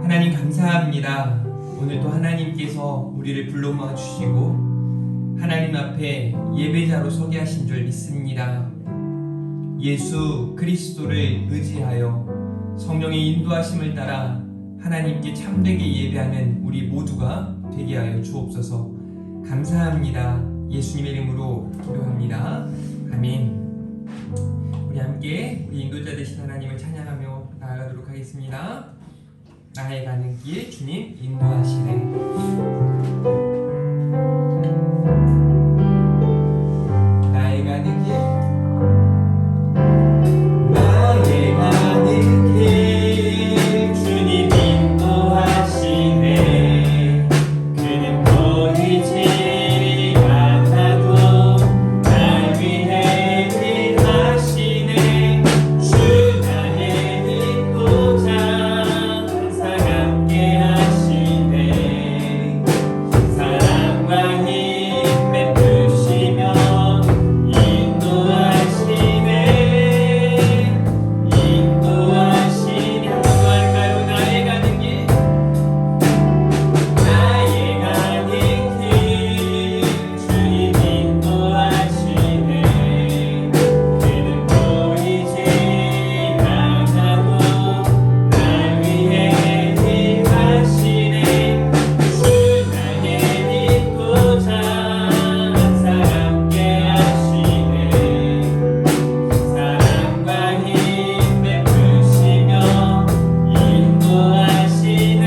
하나님 감사합니다. 오늘도 하나님께서 우리를 불러 모아 주시고 하나님 앞에 예배자로 서게 하신 줄 믿습니다. 예수 그리스도를 의지하여 성령의 인도하심을 따라 하나님께 참되게 예배하는 우리 모두가 되게 하여 주옵소서. 감사합니다. 예수님의 이름으로 기도합니다. 아멘. 우리 함께 우리 인도자 되신 하나님을 찬양하며 나아가도록 하겠습니다. 나의 가는 길 주님 인도하시네. 나의 가는 길 나의 가는 길 주님 인도하시네. 그는 보이지 않아도 날 위해 일하시네. 주 나의 인도자 항상 함께 하시네. 사랑과 힘 베푸시며 인도하시네. 인도하시니 한번 할까요? 나의 가는 길 나의 가는 길 주님 인도하시네. 그는 보이지 않아도 날 위해 일하시네. 주 나의 인도자 항상 함께 하시네. 사랑과 힘 베푸시며 인도하시네.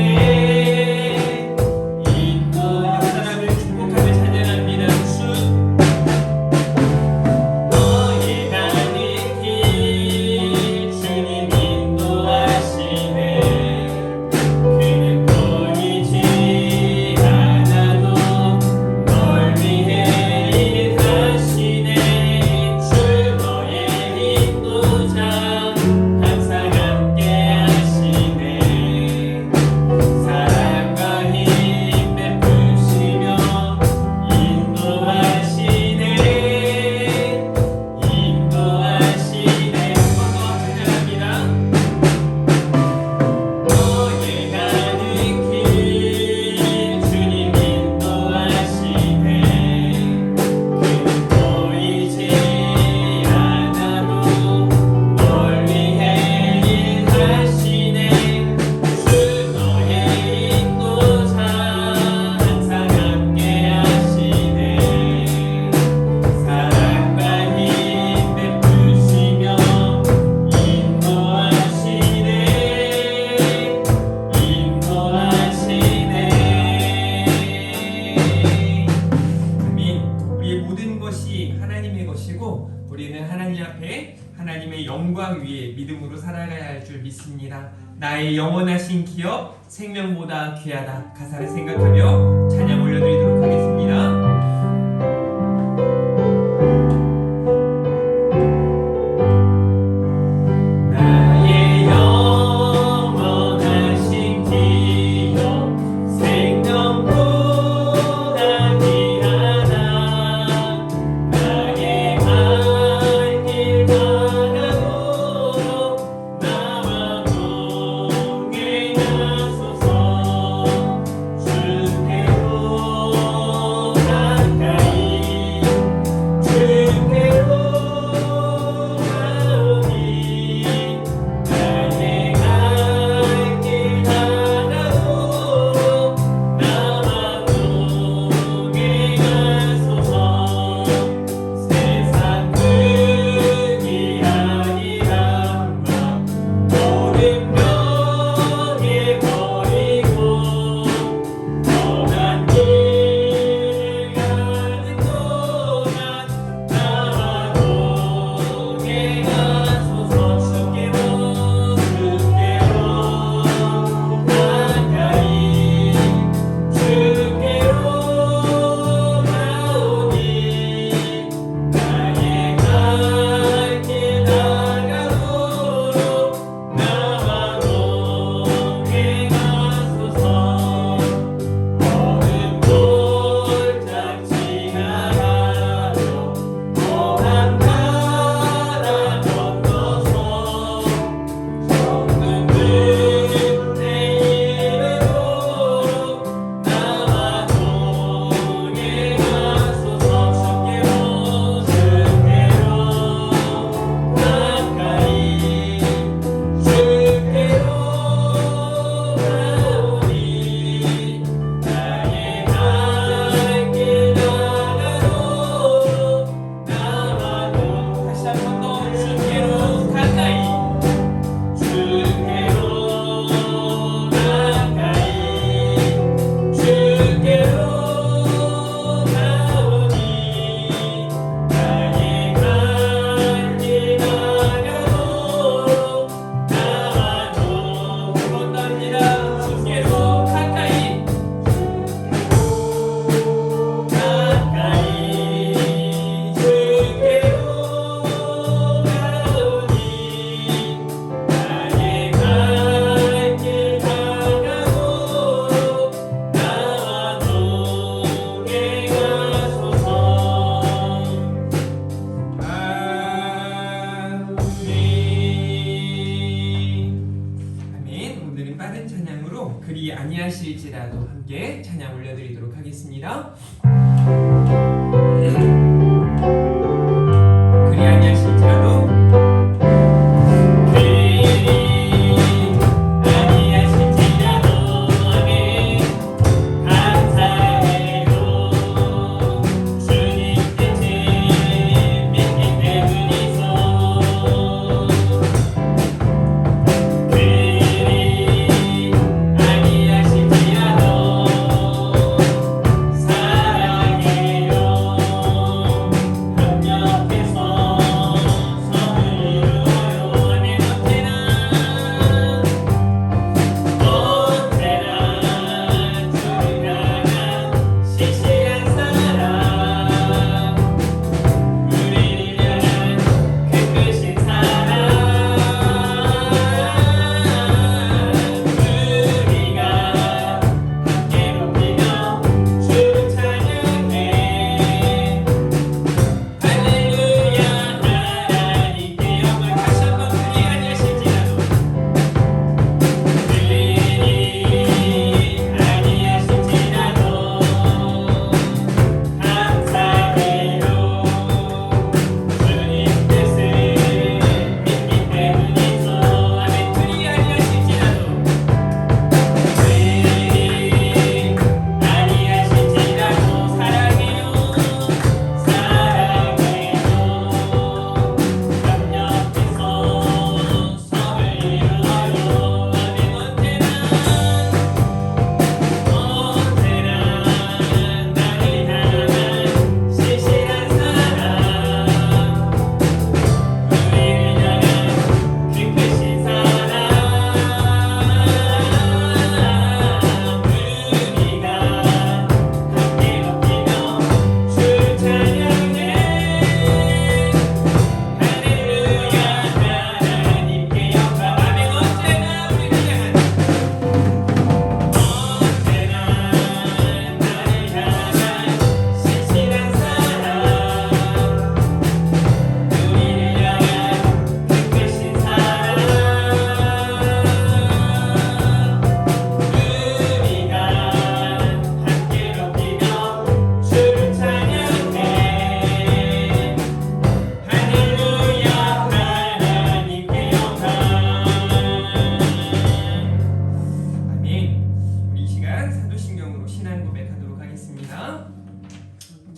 사랑을 축복하며 찬양합니다. 주 너의 가는 길 주님 인도하시네. 그는 보이지 않아도 널 위해 일하시네. 주 너의 인도자 항상 함께 하시네. 사랑과 힘 베푸시며 인도하시네. 인도하시네. 한 번 더 찬양합니다. 너의 가는 길 주님 인도하시네. 그는 보이지 않아도 널 위해 일하시네. 주 너의 인도자 항상 함께 하시네. 사랑과 힘 베푸시며 인도하시네. 아멘. 우리의 모든 것이 하나님의 것이고 우리는 하나님 앞에 하나님의 영광 위에 믿음으로 살아가야 할 줄 믿습니다. 나의 영원하신 기업 생명보다 귀하다. 가사를 생각하며 찬양 올려드리도록 하겠습니다. 나의 영원하신 기업 생명보다 귀하다. 나의 갈 길 가라고 나와 동행하소서. 주께로 아니하실지라도 함께 찬양 올려드리도록 하겠습니다. 그리 아니하실지라도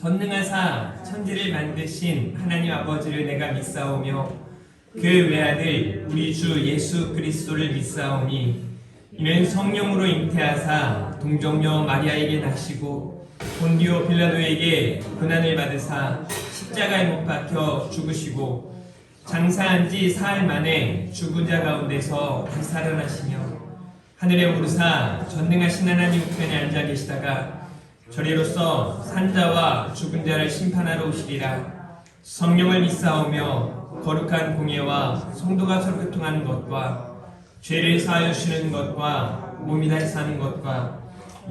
전능하사 천지를 만드신 하나님 아버지를 내가 믿사오며 그 외아들 우리 주 예수 그리스도를 믿사오니 이는 성령으로 잉태하사 동정녀 마리아에게 낳으시고 본디오 빌라도에게 고난을 받으사 십자가에 못 박혀 죽으시고 장사한 지 사흘 만에 죽은 자 가운데서 다시 살아나시며 하늘에 오르사 전능하신 하나님 우편에 앉아 계시다가 저리로서 산자와 죽은 자를 심판하러 오시리라. 성령을 믿사오며 거룩한 공예와 성도가 서로 교통하는 것과 죄를 사하여 주시는 것과 몸이 다시 사는 것과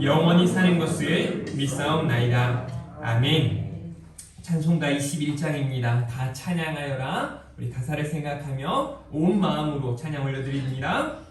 영원히 사는 것을 믿사옵나이다. 아멘. 찬송가 21장입니다. 다 찬양하여라. 우리 가사를 생각하며 온 마음으로 찬양 올려드립니다.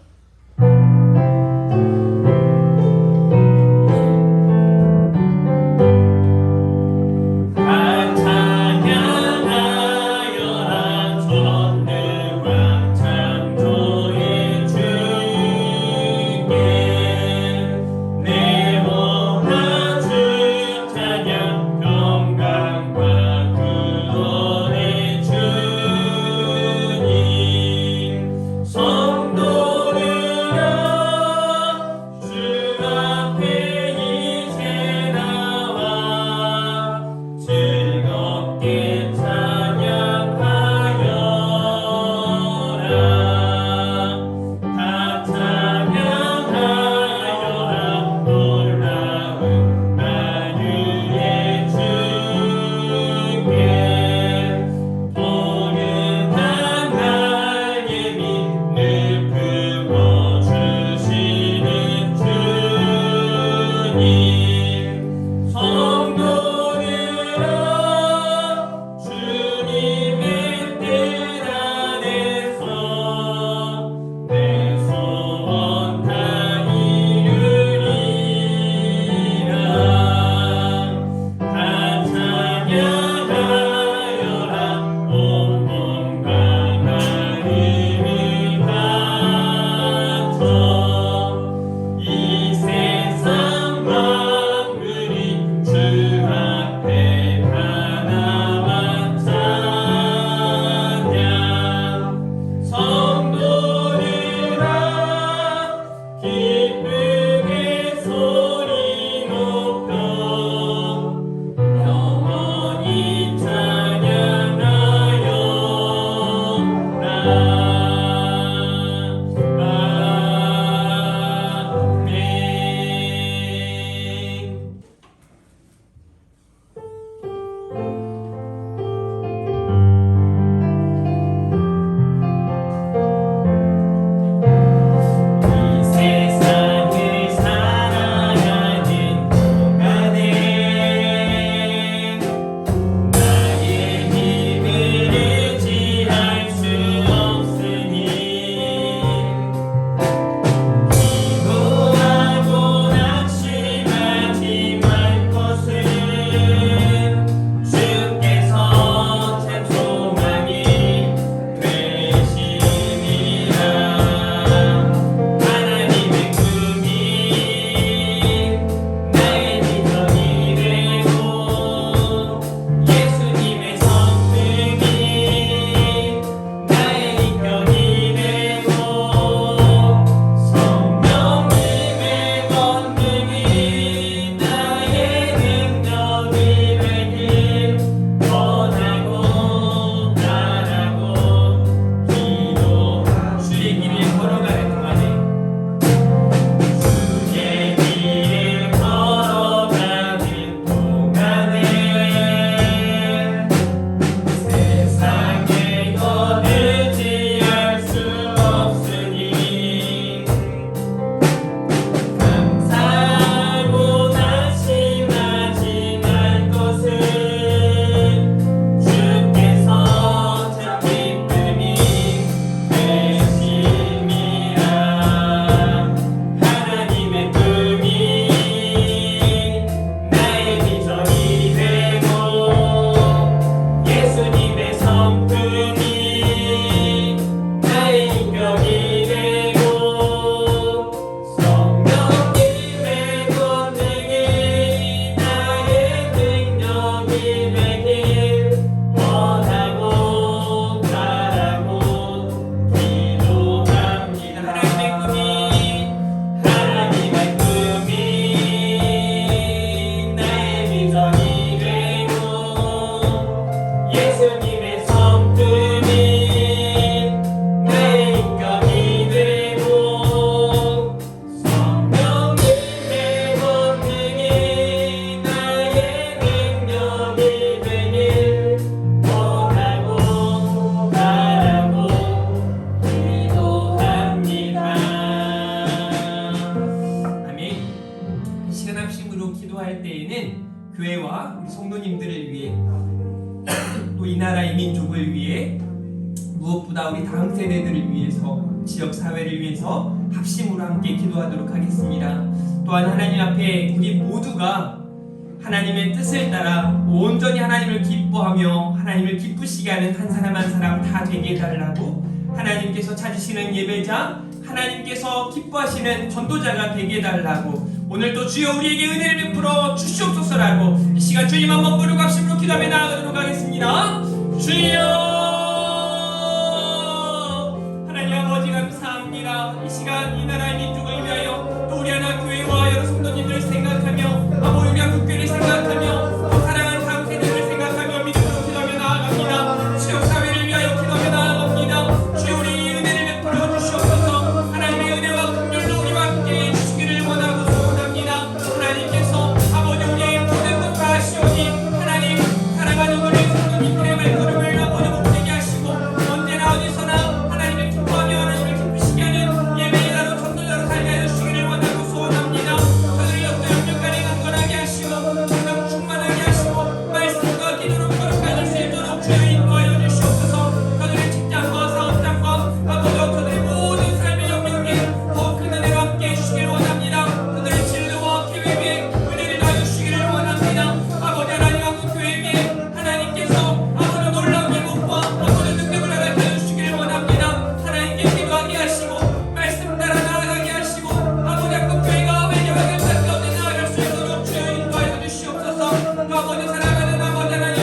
성도들아 다음 세대들을 위해서, 지역 사회를 위해서 합심으로 함께 기도하도록 하겠습니다. 또한 하나님 앞에 우리 모두가 하나님의 뜻을 따라 온전히 하나님을 기뻐하며 하나님을 기쁘시게 하는 한 사람 한 사람 다 되게 해달라고, 하나님께서 찾으시는 예배자, 하나님께서 기뻐하시는 전도자가 되게 해달라고, 오늘도 주여 우리에게 은혜를 베풀어 주시옵소서라고 이 시간 주님 한번 부르고 합심으로 기도하며 나아가도록 하겠습니다. 주여 하나님 아버지 감사합니다. 이 시간 이 나라의 민족을 위하여 또 우리 하나 교회와 여러 성도님들을 생각하며 아버지 우리 한국교회를 생각하며 또 사랑하는 다음 세대를 생각하며 믿음으로 기도하며 나아갑니다. 지역사회를 위하여 기도하며 나아갑니다. 주여 우리 은혜를 베풀어 주시옵소서. 하나님의 은혜와 긍휼로 우리와 함께 해주시기를 원하고 소원합니다. 하나님께서 아버지 우리의 모든 것 다 하시오니 하나님 사랑하는 우리 성도님들의 말걸음을 아버지 못되게 하시고 언제나 어디서나 하나님을 기뻐하며 하나님을 기쁘시게 하는 예배자로 전도자로 살게 하여 주시기를 원하고 소원합니다. 저들을 역대역력간에 강건하게 하시고 성령 충만하게 하시고 말씀과 기도로 거룩하게 수 있도록 주여 인도하여 주시옵소서. 저들의 직장과 사업장과 아버지 저들의 모든 삶의 영역에 더 큰 은혜가 함께 해주시기를 원합니다. 저들의 진로와 계획에 은혜를 다해 주시기를 원합니다. 아버지 하나님 한국교회 위에 하나님께서 아버지 놀라운 일목과 아버지 능력을 허락하여 주시기를 원합니다. 하나님께 기도하게 하시고 말씀 따라 나아가게 하시고 아버지 한국교회가 회개와 감사 가운데 나아갈 수 있도록 주여 인도하여 주시옵소서. 아버지 사랑하는 아버지 하나님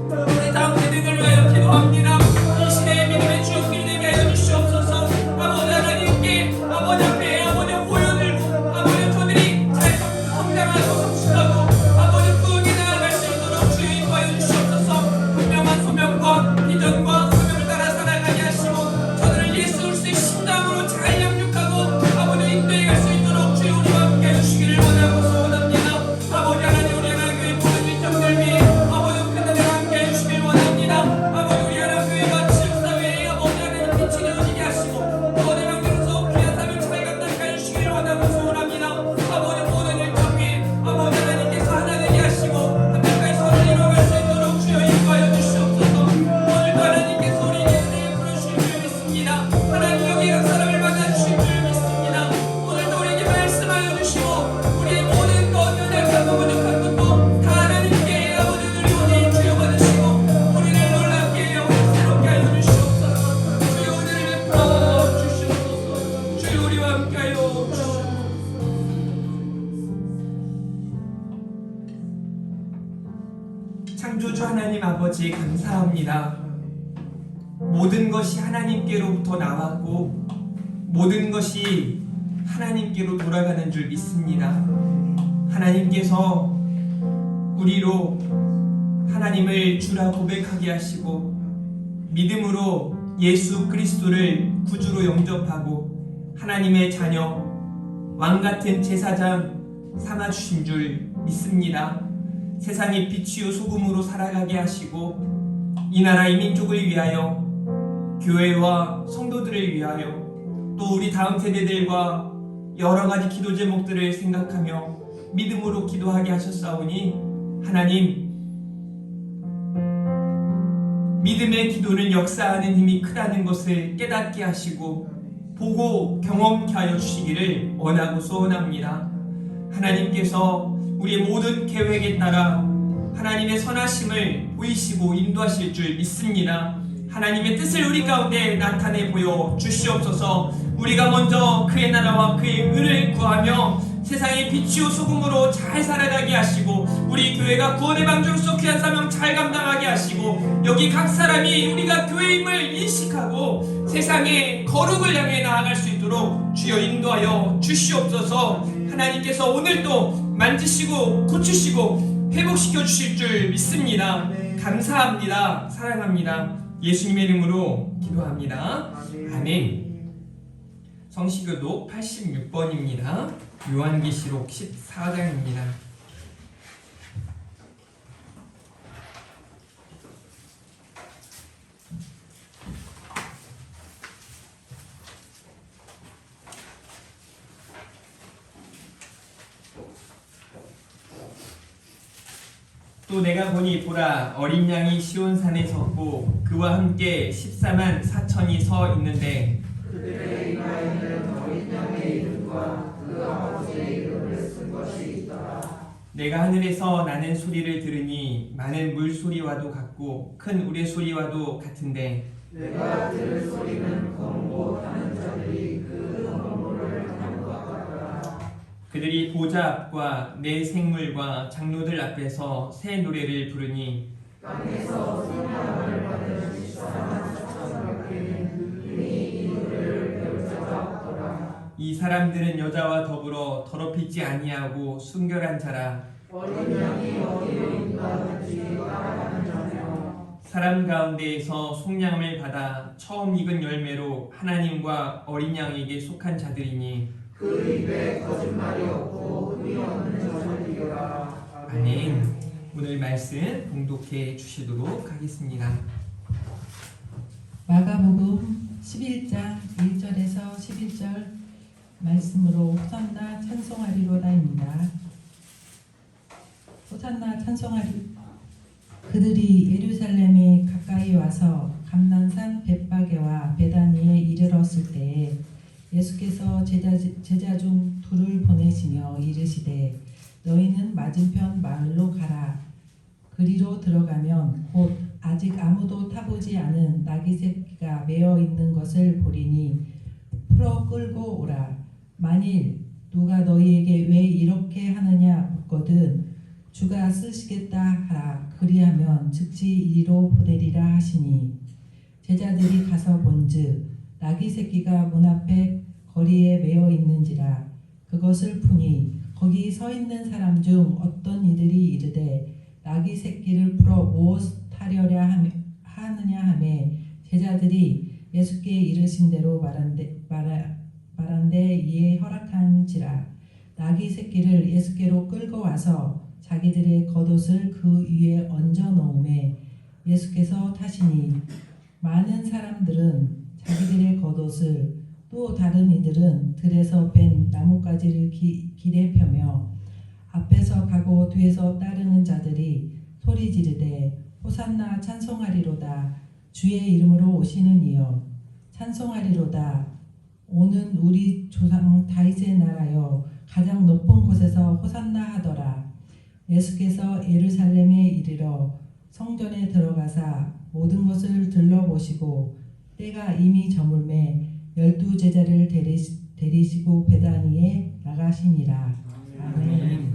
우리 다음 세대를 위하여 기도합니다. 이 시대의 믿음의 주역들이 되게 하여 주시옵소서. 아버지 하나님께 아버지 앞에 아버지 보여들고 아버지 저들이 잘 성장하고 성숙하고 아버지 꾸게 나아갈 수 있도록 주여 인도하여 주시옵소서. 분명한 소명과 비전과 사명을 따라 살아가게 하시고 저들을 예수 그리스도의 심장으로 잘 양육하고 아버지 인도해 갈 수 있도록 주여 우리와 함께 해주시기를 원하고 소원합니다. 아버지 하나님 우리 하나교회 모든 일정들 위해 아버지 큰 은혜를 함께 해주시길 원합니다. 아버지 우리 하나교회가 지역사회에 아버지 하나님 빛이 되어지게 하시고 아버지 명령으로서 귀한 삶을 잘 감당하게 해주시기를 원하고 소원합니다. 아버지 모든 일정 위에 아버지 하나님께서 하나 되게 하시고 한명까지 선을 이루어갈 수 있도록 주여 인도하여 주시옵소서. 오늘도 하나님께서 우리에게 은혜를 부르실 줄 믿습니다. 하나님 여기 각 사람을 만나주실 줄 믿습니다. 오늘도 우리에게 말씀하여 주시고 우리의 모든 것 연약하고 부족한 것도 다 하나님께 아버지 의리오니 주여 받으시고 우리를 놀랍게 영광스럽게 하여 주시옵소서. 주여 은혜를 베풀어 주시옵소서. 주여 우리와 함께 하여 주시옵소서. 창조주 하나님 아버지 감사합니다. 모든 것이 하나님께로부터 나왔고 모든 것이 하나님께로 돌아가는 줄 믿습니다. 하나님께서 우리로 하나님을 주라 고백하게 하시고 믿음으로 예수 그리스도를 구주로 영접하고 하나님의 자녀 왕같은 제사장 삼아주신 줄 믿습니다. 세상의 빛이요 소금으로 살아가게 하시고 이 나라 이 민족을 위하여 교회와 성도들을 위하여 또 우리 다음 세대들과 여러 가지 기도 제목들을 생각하며 믿음으로 기도하게 하셨사오니 하나님 믿음의 기도는 역사하는 힘이 크다는 것을 깨닫게 하시고 보고 경험케 하여 주시기를 원하고 소원합니다. 하나님께서 우리의 모든 계획에 따라 하나님의 선하심을 보이시고 인도하실 줄 믿습니다. 하나님의 뜻을 우리 가운데 나타내 보여 주시옵소서. 우리가 먼저 그의 나라와 그의 의를 구하며 세상의 빛이요 소금으로 잘 살아가게 하시고 우리 교회가 구원의 방주로서 귀한 사명 잘 감당하게 하시고 여기 각 사람이 우리가 교회임을 인식하고 세상의 거룩을 향해 나아갈 수 있도록 주여 인도하여 주시옵소서. 하나님께서 오늘도 만지시고 고치시고 회복시켜 주실 줄 믿습니다. 감사합니다. 사랑합니다. 예수님의 이름으로 기도합니다. 아멘. 성시교독 86번입니다. 요한계시록 14장입니다. 또 또 내가 보니 보라 어린 양이 시온산에 섰고 그와 함께 14만 4천이 서 있는데 그들의 이마에는 어린 양의 이름과 그 아버지의 이름을 쓴 것이 있더라. 내가 하늘에서 나는 소리를 들으니 많은 물소리와도 같고 큰 우레소리와도 같은데 내가 들을 소리는 권고하는 자들이 그 권고를 하는 것 같더라. 그들이 보좌 앞과 내 생물과 장로들 앞에서 새 노래를 부르니 땅에서 생명을 받은 14만 4천밖에는 이미 이 노래를 배울 자가 없더라. 이 사람들은 여자와 더불어 더럽히지 아니하고 순결한 자라 어린 양이 어디에 있다든지 따라가는 자며 사람 가운데에서 속량을 받아 처음 익은 열매로 하나님과 어린 양에게 속한 자들이니 그 입에 거짓말이 없고 흠이 없는 자들이라. 아멘. 오늘 말씀 봉독해 주시도록 하겠습니다. 마가복음 11장 1절에서 11절 말씀으로 호산나 찬송하리로다입니다. 호산나 찬송하리. 그들이 예루살렘에 가까이 와서 감난산 벳바게와 베다니에 이르렀을 때에 예수께서 제자 중 둘을 보내시며 이르시되 너희는 맞은편 마을로 가라. 그리로 들어가면 곧 아직 아무도 타보지 않은 나귀 새끼가 매어 있는 것을 보리니 풀어 끌고 오라. 만일 누가 너희에게 왜 이렇게 하느냐 묻거든 주가 쓰시겠다 하라. 그리하면 즉시 이리로 보내리라 하시니 제자들이 가서 본즉 나귀 새끼가 문 앞에 거리에 매어 있는지라. 그것을 푸니 거기 서 있는 사람 중 어떤 이들이 이르되 나귀 새끼를 풀어 무엇 하려냐 하느냐 하매 제자들이 예수께 이르신 대로 말한데 이에 허락한지라. 나귀 새끼를 예수께로 끌고 와서 자기들의 겉옷을 그 위에 얹어 놓음에 예수께서 타시니 많은 사람들은 자기들의 겉옷을 또 다른 이들은 들에서 벤 나뭇가지를 길에 펴며 앞에서 가고 뒤에서 따르는 자들이 소리 지르되 호산나 찬송하리로다. 주의 이름으로 오시는 이여 찬송하리로다. 오는 우리 조상 다윗의 나라여 가장 높은 곳에서 호산나 하더라. 예수께서 예루살렘에 이르러 성전에 들어가사 모든 것을 들러보시고 때가 이미 저물매 12 제자를 데리시고 베다니에 나가시니라. 아멘.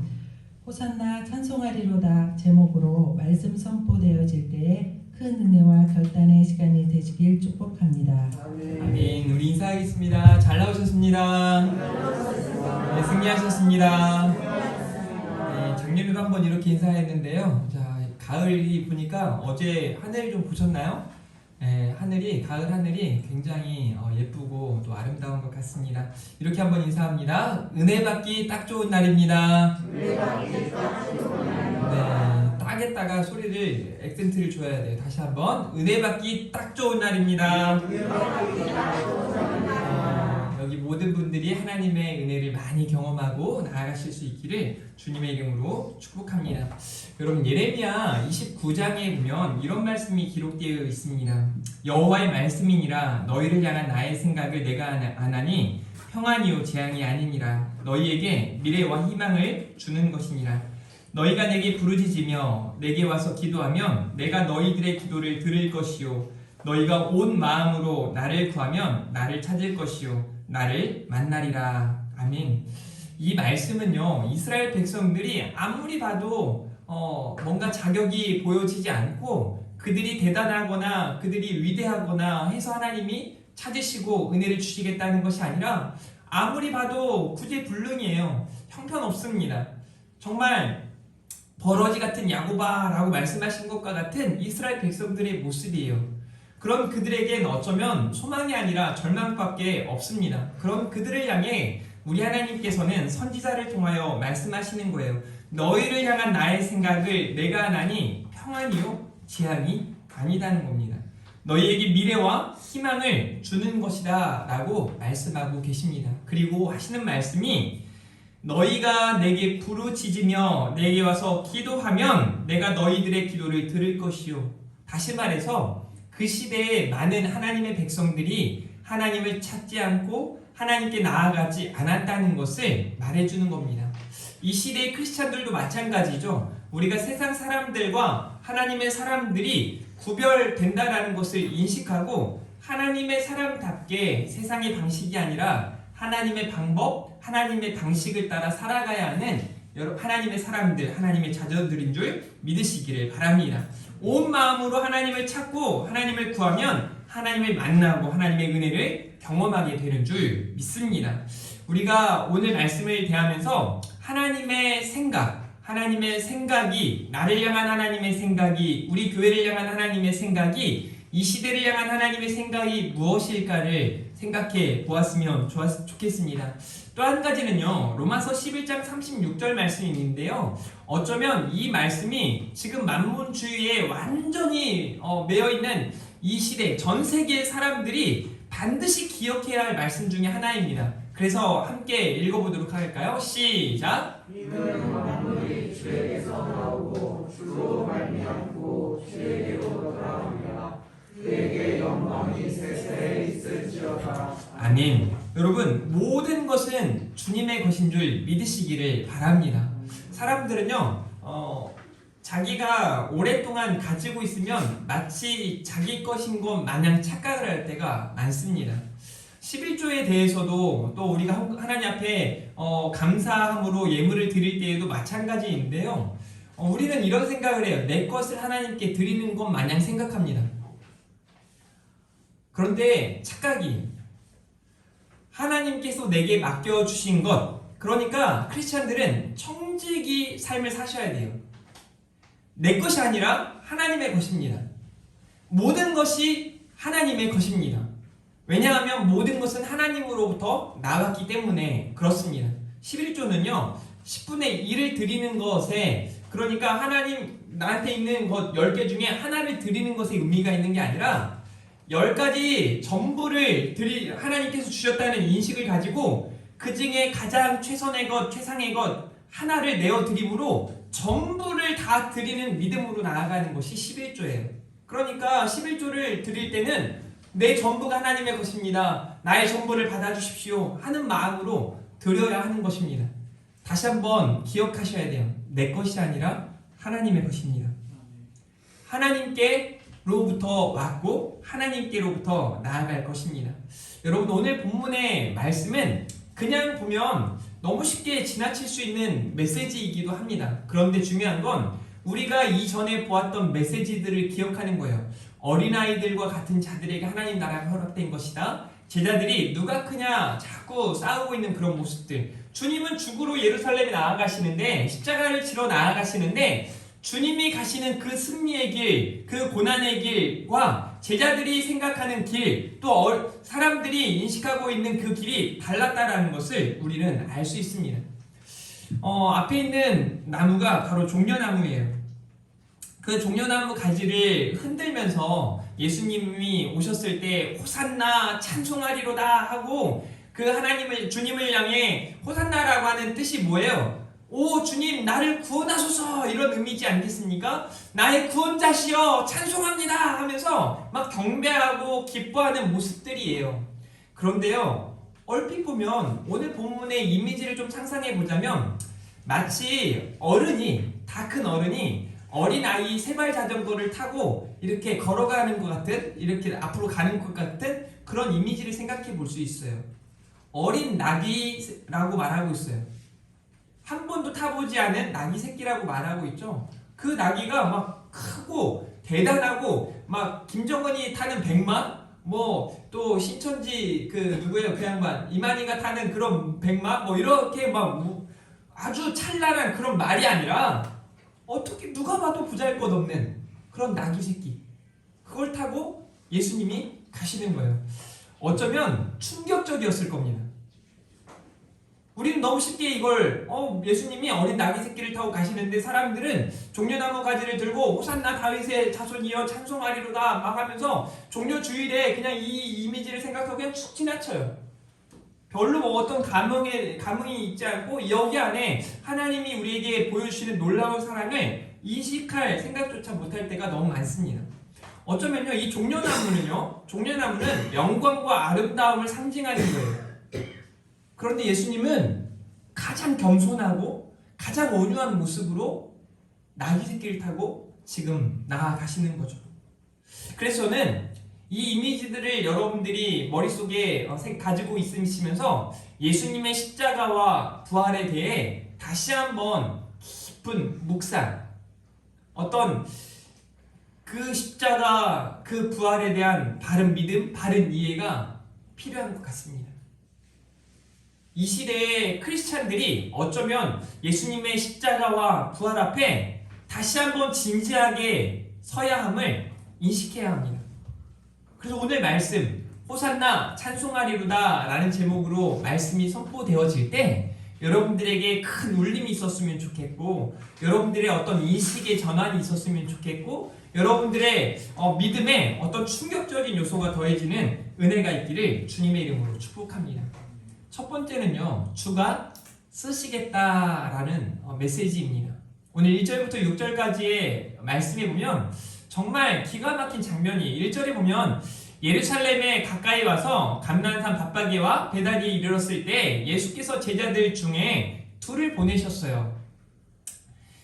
호산나 찬송하리로다 제목으로 말씀 선포되어질 때에 큰 은혜와 결단의 시간이 되시길 축복합니다. 아멘. 우리 인사하겠습니다. 잘 나오셨습니다. 네, 승리하셨습니다. 네, 작년에도 한번 이렇게 인사했는데요. 자, 가을이 보니까 어제 하늘 좀 보셨나요? 네, 가을 하늘이 굉장히 예쁘고 또 아름다운 것 같습니다. 이렇게 한번 인사합니다. 은혜 받기 딱 좋은 날입니다. 네, 딱에다가 소리를 액센트를 줘야 돼요. 다시 한번 은혜 받기 딱 좋은 날입니다. 여기 모든 분들이 하나님의 은혜를 많이 경험하고 나아가실 수 있기를 주님의 이름으로 축복합니다. 여러분 예레미야 29장에 보면 이런 말씀이 기록되어 있습니다. 여호와의 말씀이니라 너희를 향한 나의 생각을 내가 아나니 평안이요 재앙이 아니니라. 너희에게 미래와 희망을 주는 것이니라. 너희가 내게 부르짖으며 내게 와서 기도하면 내가 너희들의 기도를 들을 것이요 너희가 온 마음으로 나를 구하면 나를 찾을 것이요 나를 만나리라. 아멘. 이 말씀은요 이스라엘 백성들이 아무리 봐도 뭔가 자격이 보여지지 않고 그들이 대단하거나 그들이 위대하거나 해서 하나님이 찾으시고 은혜를 주시겠다는 것이 아니라 아무리 봐도 구제불능이에요. 형편없습니다. 정말 버러지 같은 야고바라고 말씀하신 것과 같은 이스라엘 백성들의 모습이에요. 그런 그들에겐 어쩌면 소망이 아니라 절망밖에 없습니다. 그런 그들을 향해 우리 하나님께서는 선지자를 통하여 말씀하시는 거예요. 너희를 향한 나의 생각을 내가 아나니 평안이요 재앙이 아니다는 겁니다. 너희에게 미래와 희망을 주는 것이다 라고 말씀하고 계십니다. 그리고 하시는 말씀이 너희가 내게 부르짖으며 내게 와서 기도하면 내가 너희들의 기도를 들을 것이요. 다시 말해서 그 시대에 많은 하나님의 백성들이 하나님을 찾지 않고 하나님께 나아가지 않았다는 것을 말해주는 겁니다. 이 시대의 크리스찬들도 마찬가지죠. 우리가 세상 사람들과 하나님의 사람들이 구별된다라는 것을 인식하고 하나님의 사람답게 세상의 방식이 아니라 하나님의 방법, 하나님의 방식을 따라 살아가야 하는 하나님의 사람들, 하나님의 자녀들인 줄 믿으시기를 바랍니다. 온 마음으로 하나님을 찾고 하나님을 구하면 하나님을 만나고 하나님의 은혜를 경험하게 되는 줄 믿습니다. 우리가 오늘 말씀을 대하면서 하나님의 생각이, 나를 향한 하나님의 생각이, 우리 교회를 향한 하나님의 생각이, 이 시대를 향한 하나님의 생각이 무엇일까를 생각해 보았으면 좋겠습니다. 또 한 가지는요, 로마서 11장 36절 말씀이 있는데요, 어쩌면 이 말씀이 지금 만문주의에 완전히 매여있는 이 시대, 전 세계의 사람들이 반드시 기억해야 할 말씀 중에 하나입니다. 그래서 함께 읽어보도록 할까요? 시작! 이는 만물이 주에게서 나오고 주로 말미암고 주에게로 돌아옵니다. 그에게 영광이 세세에 있을지어다. 아멘. 여러분, 모든 것은 주님의 것인 줄 믿으시기를 바랍니다. 사람들은요, 자기가 오랫동안 가지고 있으면 마치 자기 것인 것 마냥 착각을 할 때가 많습니다. 11조에 대해서도 또 우리가 하나님 앞에 감사함으로 예물을 드릴 때에도 마찬가지인데요. 우리는 이런 생각을 해요. 내 것을 하나님께 드리는 것 마냥 생각합니다. 그런데 착각이, 하나님께서 내게 맡겨주신 것, 그러니까 크리스찬들은 청지기 삶을 사셔야 돼요. 내 것이 아니라 하나님의 것입니다. 모든 것이 하나님의 것입니다. 왜냐하면 모든 것은 하나님으로부터 나왔기 때문에 그렇습니다. 11조는요, 10분의 1을 드리는 것에, 그러니까 하나님 나한테 있는 것 10개 중에 하나를 드리는 것에 의미가 있는 게 아니라 10가지 전부를 하나님께서 주셨다는 인식을 가지고 그 중에 가장 최선의 것, 최상의 것 하나를 내어드림으로 전부를 다 드리는 믿음으로 나아가는 것이 11조예요. 그러니까 11조를 드릴 때는 내 전부가 하나님의 것입니다. 나의 전부를 받아주십시오 하는 마음으로 드려야 하는 것입니다. 다시 한번 기억하셔야 돼요. 내 것이 아니라 하나님의 것입니다. 하나님께로부터 왔고 하나님께로부터 나아갈 것입니다. 여러분, 오늘 본문의 말씀은 그냥 보면 너무 쉽게 지나칠 수 있는 메시지이기도 합니다. 그런데 중요한 건 우리가 이전에 보았던 메시지들을 기억하는 거예요. 어린아이들과 같은 자들에게 하나님 나라가 허락된 것이다. 제자들이 누가 크냐 자꾸 싸우고 있는 그런 모습들. 주님은 죽으러 예루살렘에 나아가시는데, 십자가를 지러 나아가시는데, 주님이 가시는 그 승리의 길, 그 고난의 길과 제자들이 생각하는 길, 또 사람들이 인식하고 있는 그 길이 달랐다라는 것을 우리는 알 수 있습니다. 앞에 있는 나무가 바로 종려나무예요. 그 종려나무 가지를 흔들면서 예수님이 오셨을 때 호산나 찬송하리로다 하고 그 주님을 향해 호산나라고 하는 뜻이 뭐예요? 오 주님 나를 구원하소서, 이런 의미지 않겠습니까? 나의 구원자시여 찬송합니다 하면서 막 경배하고 기뻐하는 모습들이에요. 그런데요, 얼핏 보면 오늘 본문의 이미지를 좀 상상해 보자면 마치 다 큰 어른이 어린아이 세발 자전거를 타고 이렇게 걸어가는 것 같은, 이렇게 앞으로 가는 것 같은 그런 이미지를 생각해 볼 수 있어요. 어린 나귀라고 말하고 있어요. 한 번도 타보지 않은 나귀 새끼라고 말하고 있죠. 그 나귀가 막 크고 대단하고 막 김정은이 타는 백마, 뭐 또 신천지 누구예요 그 양반 이만희가 타는 그런 백마, 뭐 이렇게 막 아주 찬란한 그런 말이 아니라 어떻게 누가 봐도 보잘것없는 그런 나귀 새끼, 그걸 타고 예수님이 가시는 거예요. 어쩌면 충격적이었을 겁니다. 우리는 너무 쉽게 이걸 예수님이 어린 나귀 새끼를 타고 가시는데 사람들은 종려나무 가지를 들고 호산나 다윗의 자손이여 찬송하리로다 막 하면서 종려주일에 그냥 이 이미지를 생각하고 그냥 쭉 지나쳐요. 별로 뭐 어떤 감흥이 있지 않고 여기 안에 하나님이 우리에게 보여주시는 놀라운 사랑을 인식할 생각조차 못할 때가 너무 많습니다. 어쩌면요, 이 종려나무는 영광과 아름다움을 상징하는 거예요. 그런데 예수님은 가장 겸손하고 가장 온유한 모습으로 나귀 새끼를 타고 지금 나아가시는 거죠. 그래서 저는 이 이미지들을 여러분들이 머릿속에 가지고 있으시면서 예수님의 십자가와 부활에 대해 다시 한번 깊은 묵상, 어떤 그 십자가, 그 부활에 대한 바른 믿음, 바른 이해가 필요한 것 같습니다. 이 시대의 크리스찬들이 어쩌면 예수님의 십자가와 부활 앞에 다시 한번 진지하게 서야 함을 인식해야 합니다. 그래서 오늘 말씀 호산나 찬송하리로다 라는 제목으로 말씀이 선포되어질 때 여러분들에게 큰 울림이 있었으면 좋겠고, 여러분들의 어떤 인식의 전환이 있었으면 좋겠고, 여러분들의 믿음에 어떤 충격적인 요소가 더해지는 은혜가 있기를 주님의 이름으로 축복합니다. 첫 번째는요, 주가 쓰시겠다라는 메시지입니다. 오늘 1절부터 6절까지의 말씀에 보면 정말 기가 막힌 장면이 1절에 보면 예루살렘에 가까이 와서 감난산 벳바게와 베다니에 이르렀을 때 예수께서 제자들 중에 둘을 보내셨어요.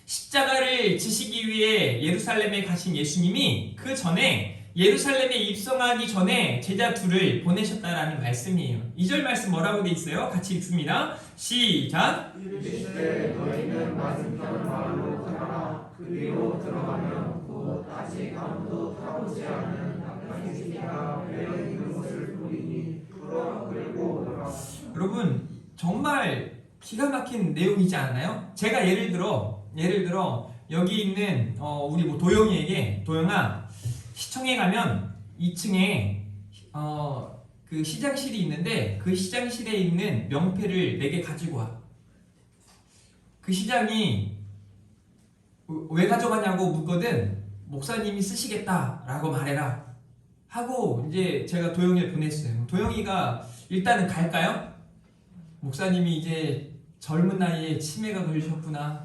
십자가를 지시기 위해 예루살렘에 가신 예수님이 그 전에 예루살렘에 입성하기 전에 제자 둘을 보내셨다라는 말씀이에요. 2절 말씀 뭐라고 돼 있어요? 같이 읽습니다. 시작. 이르시되 너희는 맞은편 마을로 가라. 그 뒤로 들어가면 곧 아직 아무도 타보지 않은 낙타의 새끼가 매여 있는 것을 보이니 그러 끌고 오라. 여러분 정말 기가 막힌 내용이지 않나요? 제가 예를 들어 여기 있는 우리 뭐 도영이에게, 도영아, 시청에 가면 2층에 그 시장실이 있는데 그 시장실에 있는 명패를 내게 가지고 와. 그 시장이 왜 가져가냐고 묻거든. 목사님이 쓰시겠다라고 말해라 하고 이제 제가 도영이를 보냈어요. 도영이가 일단은 갈까요? 목사님이 이제 젊은 나이에 치매가 걸리셨구나,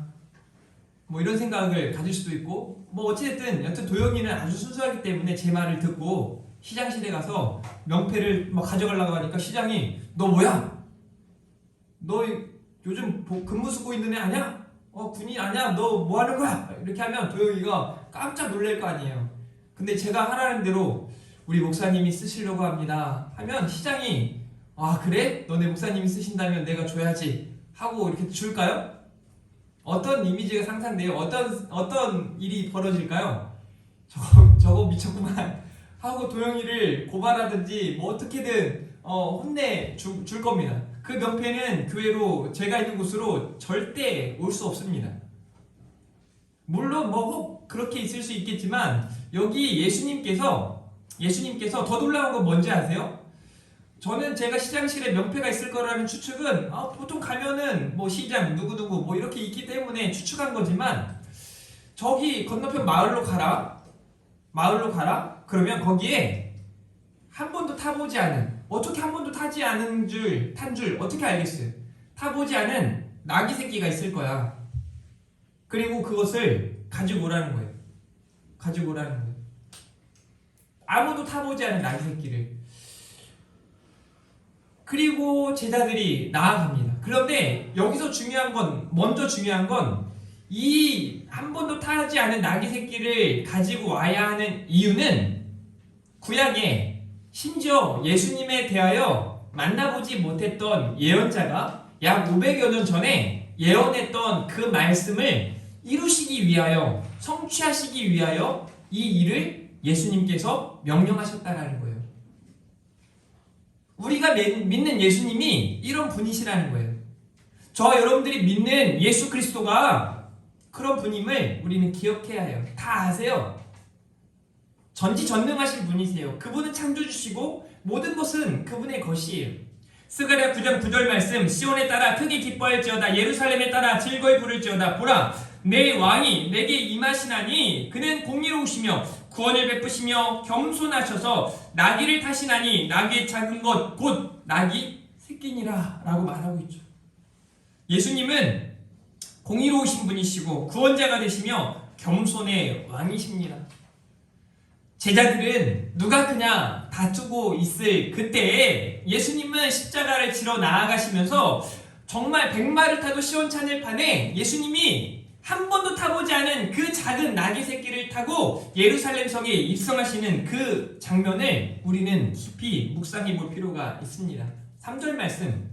뭐 이런 생각을 가질 수도 있고, 뭐 어찌됐든 여튼 도영이는 아주 순수하기 때문에 제 말을 듣고 시장실에 가서 명패를 막 가져가려고 하니까 시장이 너 뭐야? 너 요즘 근무 쓰고 있는 애 아니야? 군인 아니야? 너 뭐 하는 거야? 이렇게 하면 도영이가 깜짝 놀랄 거 아니에요. 근데 제가 하라는 대로 우리 목사님이 쓰시려고 합니다 하면 시장이 아 그래? 너네 목사님이 쓰신다면 내가 줘야지 하고 이렇게 줄까요? 어떤 이미지가 상상돼요? 어떤 일이 벌어질까요? 저거 미쳤구만 하고 도영이를 고발하든지 뭐 어떻게든 혼내 줄 겁니다. 그 명패는 교회로, 제가 있는 곳으로 절대 올 수 없습니다. 물론 뭐 혹 그렇게 있을 수 있겠지만 여기 예수님께서 더 놀라운 건 뭔지 아세요? 저는 제가 시장실에 명패가 있을 거라는 추측은 보통 가면은 뭐 시장 누구누구 뭐 이렇게 있기 때문에 추측한 거지만, 저기 건너편 마을로 가라 그러면 거기에 한 번도 타보지 않은, 어떻게 한 번도 탄 줄 어떻게 알겠어요? 타보지 않은 나귀 새끼가 있을 거야. 그리고 그것을 가지고 오라는 거예요. 아무도 타보지 않은 나귀 새끼를. 그리고 제자들이 나아갑니다. 그런데 여기서 먼저 중요한 건 이 한 번도 타지 않은 나귀 새끼를 가지고 와야 하는 이유는 구약에 심지어 예수님에 대하여 만나보지 못했던 예언자가 약 500여 년 전에 예언했던 그 말씀을 이루시기 위하여, 성취하시기 위하여 이 일을 예수님께서 명령하셨다라는 거예요. 우리가 믿는 예수님이 이런 분이시라는 거예요. 저와 여러분들이 믿는 예수 그리스도가 그런 분임을 우리는 기억해야 해요. 다 아세요. 전지전능하신 분이세요. 그분은 창조주시고 모든 것은 그분의 것이에요. 스가랴 9장 9절 말씀, 시온에 따라 크게 기뻐할지어다, 예루살렘에 따라 즐거이 부를지어다. 보라, 내 왕이 내게 임하시나니 그는 공의로우시며 구원을 베푸시며 겸손하셔서 나귀를 타시나니 나귀의 작은 것 곧 나귀 필기니라 라고 말하고 있죠. 예수님은 공의로우신 분이시고 구원자가 되시며 겸손의 왕이십니다. 제자들은 누가 그냥 다투고 있을 그때에 예수님은 십자가를 지러 나아가시면서 정말 백마를 타도 시원찮을 판에 예수님이 한 번도 타보지 않은 그 작은 나귀 새끼를 타고 예루살렘 성에 입성하시는 그 장면을 우리는 깊이 묵상해 볼 필요가 있습니다. 3절 말씀,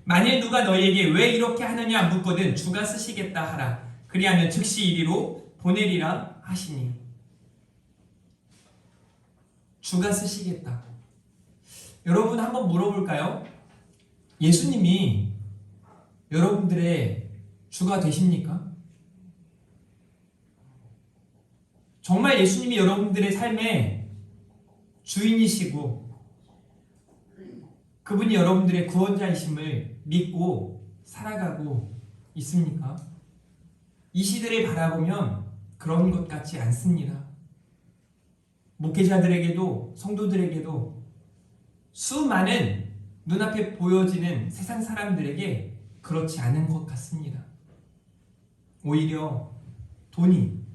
만일 누가 너희에게 왜 이렇게 하느냐 묻거든 주가 쓰시겠다 하라. 그리하면 즉시 이리로 보내리라 하시니. 주가 쓰시겠다. 여러분 한번 물어볼까요? 예수님이 여러분들의 주가 되십니까? 정말 예수님이 여러분들의 삶의 주인이시고 그분이 여러분들의 구원자이심을 믿고 살아가고 있습니까? 이 시대를 바라보면 그런 것 같지 않습니다. 목회자들에게도 성도들에게도 수많은 눈앞에 보여지는 세상 사람들에게 그렇지 않은 것 같습니다. 오히려 돈이,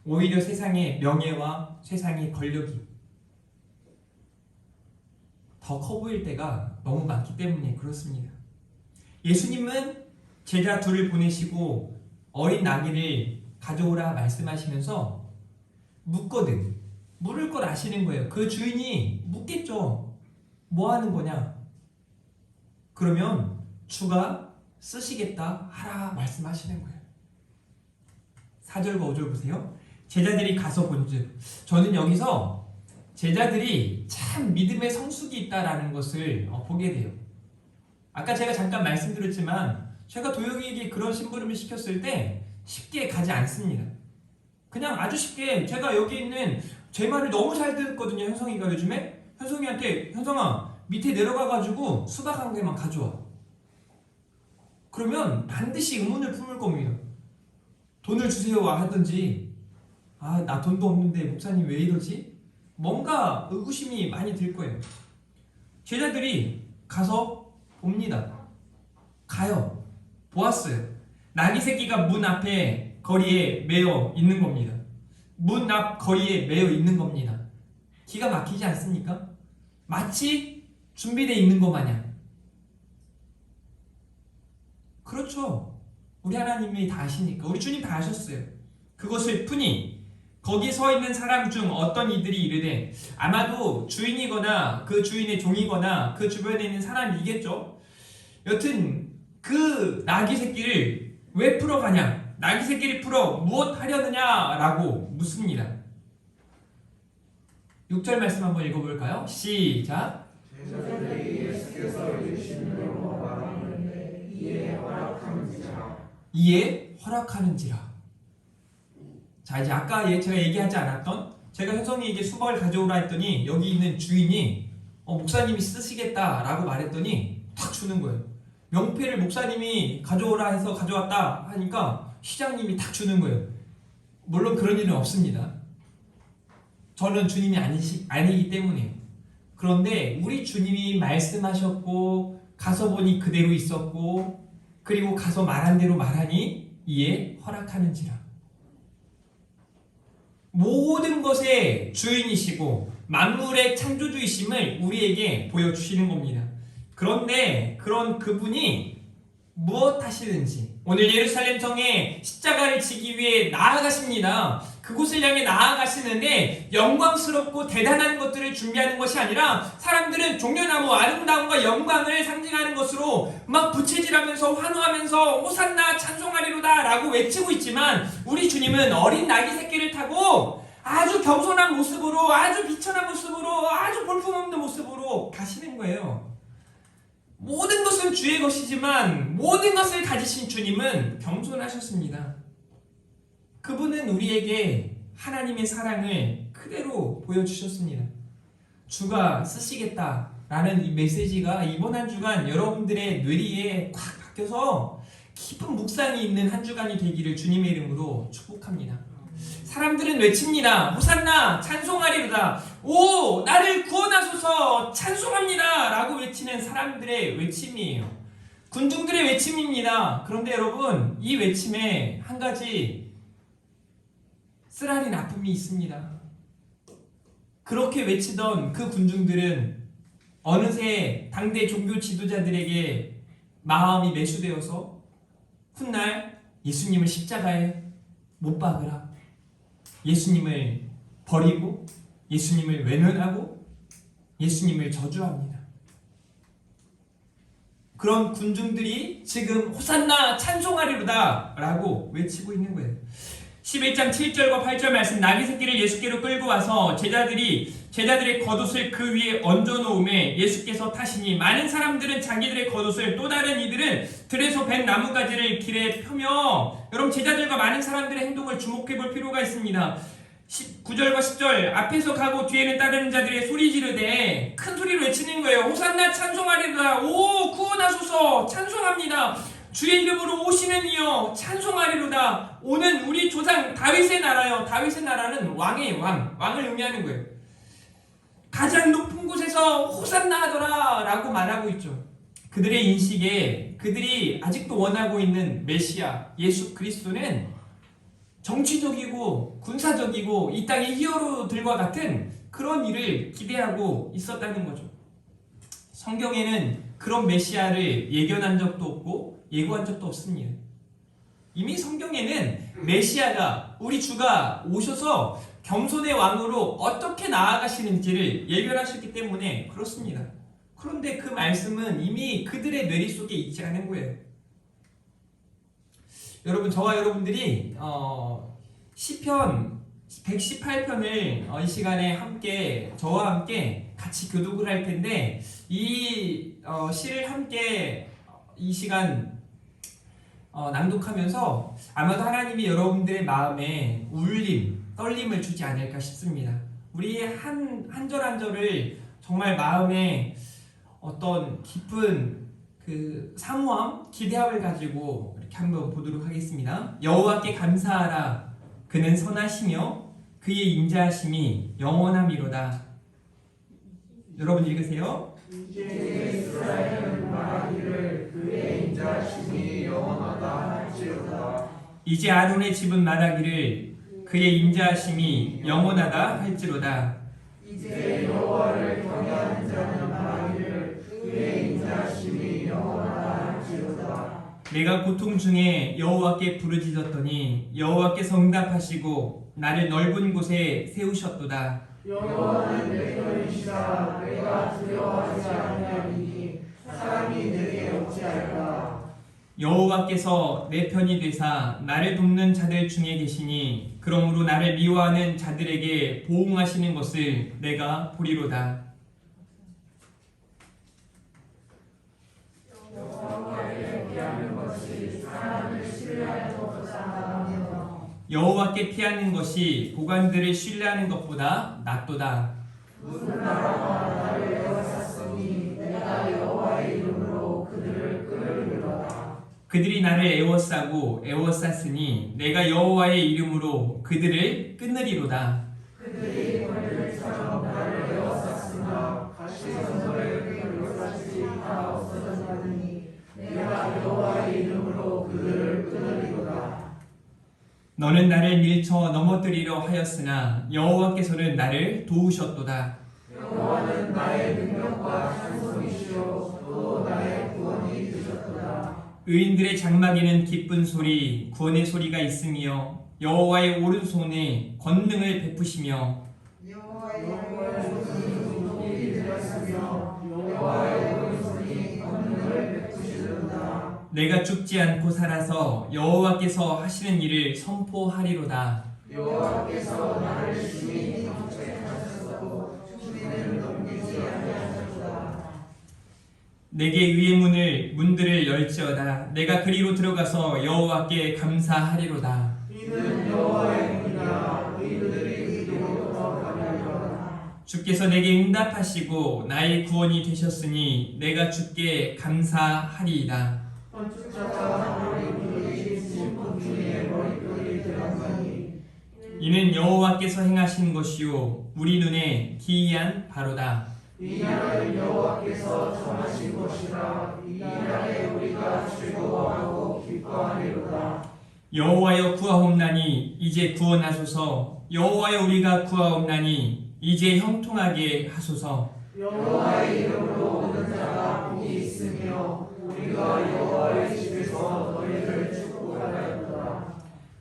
오히려 세상의 명예와 세상의 권력이 더 커 보일 때가 너무 많기 때문에 그렇습니다. 예수님은 제자 둘을 보내시고 어린 나귀를 가져오라 말씀하시면서 묻거든. 물을 걸 아시는 거예요. 그 주인이 묻겠죠. 뭐 하는 거냐? 그러면 주가 쓰시겠다 하라 말씀하시는 거예요. 4절과 5절 보세요. 제자들이 가서 본즉, 저는 여기서 제자들이 참 믿음의 성숙이 있다라는 것을 보게 돼요. 아까 제가 잠깐 말씀드렸지만 제가 도영이에게 그런 심부름을 시켰을 때 쉽게 가지 않습니다. 그냥 아주 쉽게 제가 여기 있는 제 말을 너무 잘 듣거든요. 현성이가 요즘에 현성이한테 현성아 밑에 내려가가지고 수박 한 개만 가져와. 그러면 반드시 의문을 품을 겁니다. 돈을 주세요 하든지 아, 나 돈도 없는데 목사님 왜 이러지? 뭔가 의구심이 많이 들 거예요. 제자들이 가서 봅니다. 가요. 보았어요. 나귀 새끼가 문 앞에 거리에 매여 있는 겁니다. 문 앞 거리에 매여 있는 겁니다. 기가 막히지 않습니까? 마치 준비되어 있는 것 마냥. 그렇죠. 우리 하나님이 다 아시니까. 우리 주님 다 아셨어요. 그것을 푸니 거기 서 있는 사람 중 어떤 이들이 이르되 아마도 주인이거나 그 주인의 종이거나 그 주변에 있는 사람이겠죠. 여튼 그 나귀 새끼를 왜 풀어가냐? 나귀 새끼를 풀어 무엇 하려느냐라고 묻습니다. 6절 말씀 한번 읽어볼까요? 시작. 제자들에게 예수께서 이르신 대로 말하는데 이에 허락하는지라. 자, 이제 아까 제가 얘기하지 않았던, 제가 현성이에게 수박을 가져오라 했더니 여기 있는 주인이 목사님이 쓰시겠다라고 말했더니 탁 주는 거예요. 명패를 목사님이 가져오라 해서 가져왔다 하니까 시장님이 탁 주는 거예요. 물론 그런 일은 없습니다. 저는 주님이 아니기 때문에요. 그런데 우리 주님이 말씀하셨고 가서 보니 그대로 있었고 그리고 가서 말한 대로 말하니 이에 허락하는지라. 모든 것의 주인이시고 만물의 창조주이심을 우리에게 보여주시는 겁니다. 그런데 그런 그분이 무엇 하시는지 오늘 예루살렘 성에 십자가를 지기 위해 나아가십니다. 그곳을 향해 나아가시는데 영광스럽고 대단한 것들을 준비하는 것이 아니라 사람들은 종려나무 아름다움과 영광을 상징하는 것으로 막 부채질하면서 환호하면서 호산나 찬송하리로다 라고 외치고 있지만 우리 주님은 어린 나귀 새끼를 타고 아주 겸손한 모습으로 아주 비천한 모습으로 아주 볼품없는 모습으로 가시는 거예요. 모든 것은 주의 것이지만 모든 것을 가지신 주님은 겸손하셨습니다. 그분은 우리에게 하나님의 사랑을 그대로 보여주셨습니다. 주가 쓰시겠다라는 이 메시지가 이번 한 주간 여러분들의 뇌리에 꽉 박혀서 깊은 묵상이 있는 한 주간이 되기를 주님의 이름으로 축복합니다. 사람들은 외칩니다. 호산나 찬송하리로다. 오 나를 구원하소서 찬송합니다 라고 외치는 사람들의 외침이에요. 군중들의 외침입니다. 그런데 여러분 이 외침에 한 가지 쓰라린 아픔이 있습니다. 그렇게 외치던 그 군중들은 어느새 당대 종교 지도자들에게 마음이 매수되어서 훗날 예수님을 십자가에 못 박으라, 예수님을 버리고 예수님을 외면하고 예수님을 저주합니다. 그런 군중들이 지금 호산나 찬송하리로다 라고 외치고 있는 거예요. 11장 7절과 8절 말씀, 나귀 새끼를 예수께로 끌고 와서 제자들의 겉옷을 그 위에 얹어놓음에 예수께서 타시니 많은 사람들은 자기들의 겉옷을, 또 다른 이들은 들에서 벤 나뭇가지를 길에 펴며, 여러분 제자들과 많은 사람들의 행동을 주목해 볼 필요가 있습니다. 9절과 10절, 앞에서 가고 뒤에는 따르는 자들의 소리 지르되 큰 소리로 외치는 거예요. 호산나 찬송하리로다. 오 구원하소서 찬송합니다. 주의 이름으로 오시는 이여 찬송하리로다. 오는 우리 조상 다윗의 나라요. 다윗의 나라는 왕의 왕을 의미하는 거예요. 가장 높은 곳에서 호산나 하더라 라고 말하고 있죠. 그들의 인식에 그들이 아직도 원하고 있는 메시아 예수 그리스도는 정치적이고 군사적이고 이 땅의 히어로들과 같은 그런 일을 기대하고 있었다는 거죠. 성경에는 그런 메시아를 예견한 적도 없고 예고한 적도 없습니다. 이미 성경에는 메시아가, 우리 주가 오셔서 겸손의 왕으로 어떻게 나아가시는지를 예견하셨기 때문에 그렇습니다. 그런데 그 말씀은 이미 그들의 뇌리 속에 있지 않은 거예요. 여러분, 저와 여러분들이 시편 118편을 이 시간에 저와 함께 같이 교독을 할 텐데, 이 시를 함께 이 시간 낭독하면서 아마도 하나님이 여러분들의 마음에 울림, 떨림을 주지 않을까 싶습니다. 우리의 한 절 한 절을 정말 마음에 어떤 깊은 그 사모함, 기대함을 가지고 이렇게 한번 보도록 하겠습니다. 여호와께 감사하라. 그는 선하시며 그의 인자하심이 영원함이로다. 여러분 읽으세요. 이제 이스라엘은 말하기를 그의 인자하심이 영원하다 할지로다. 이제 아론의 집은 말하기를 그의 인자하심이 영원하다 할지로다. 이제 여호와를 경외하는 자는 말하기를 그의 인자하심이 영원하다 할지로다. 내가 고통 중에 여호와께 부르짖었더니 여호와께서 응답하시고 나를 넓은 곳에 세우셨도다. 여호와는 내 편이시라. 내가 두려워하지 아니하리니 사람이 내게 어찌할까. 여호와께서 내 편이 되사 나를 돕는 자들 중에 계시니 그러므로 나를 미워하는 자들에게 보응하시는 것을 내가 보리로다. 여호와께 피하는 것이 보관들을 신뢰하는 것보다 낫도다. 무슨 나라가 나를 에워쌌으니 내가 여호와의 이름으로 그들을 끌으리로다. 그들이 나를 에워싸고 에워쌌으니 내가 여호와의 이름으로 그들을 끊으리로다. 그들이 벌들처럼 나를 에워쌌으나 가시성소를 끌어싸지 다 없어졌나니 내가 여호와의 이름으로 그들을 끊으리로다. 너는 나를 밀쳐 넘어뜨리려 하였으나 여호와께서는 나를 도우셨도다. 여호와는 나의 능력과 찬송이시요 또 나의 구원이 되셨도다. 의인들의 장막에는 기쁜 소리, 구원의 소리가 있으며 여호와의 오른손에 권능을 베푸시며 여호와의 손이 높이 들었으며 여호와의 오른손이 권능을 베푸시도다. 내가 죽지 않고 살아서 여호와께서 하시는 일을 선포하리로다. 여호와께서 나를 심히 정책하셨고 주님을 넘기지 아니하셨도다. 내게 의의 문들을 열지어다. 내가 그리로 들어가서 여호와께 감사하리로다. 이는 여호와의 문이라. 의인들이 그리로 들어가리로다. 주께서 내게 응답하시고 나의 구원이 되셨으니 내가 주께 감사하리이다. 건축자가 머리끈이 심품 중에 머리끈이 들어가니 이는 여호와께서 행하신 것이요 우리 눈에 기이한 바로다. 이 날은 여호와께서 정하신 것이라. 이 날에 우리가 즐거워하고 기뻐하리로다. 여호와여 구하옵나니 이제 구원하소서. 여호와여 우리가 구하옵나니 이제 형통하게 하소서. 여호와의 이름으로 오는 자가 복이 있으며 우리가 여호와의 집에서 너희를 축복하리로다.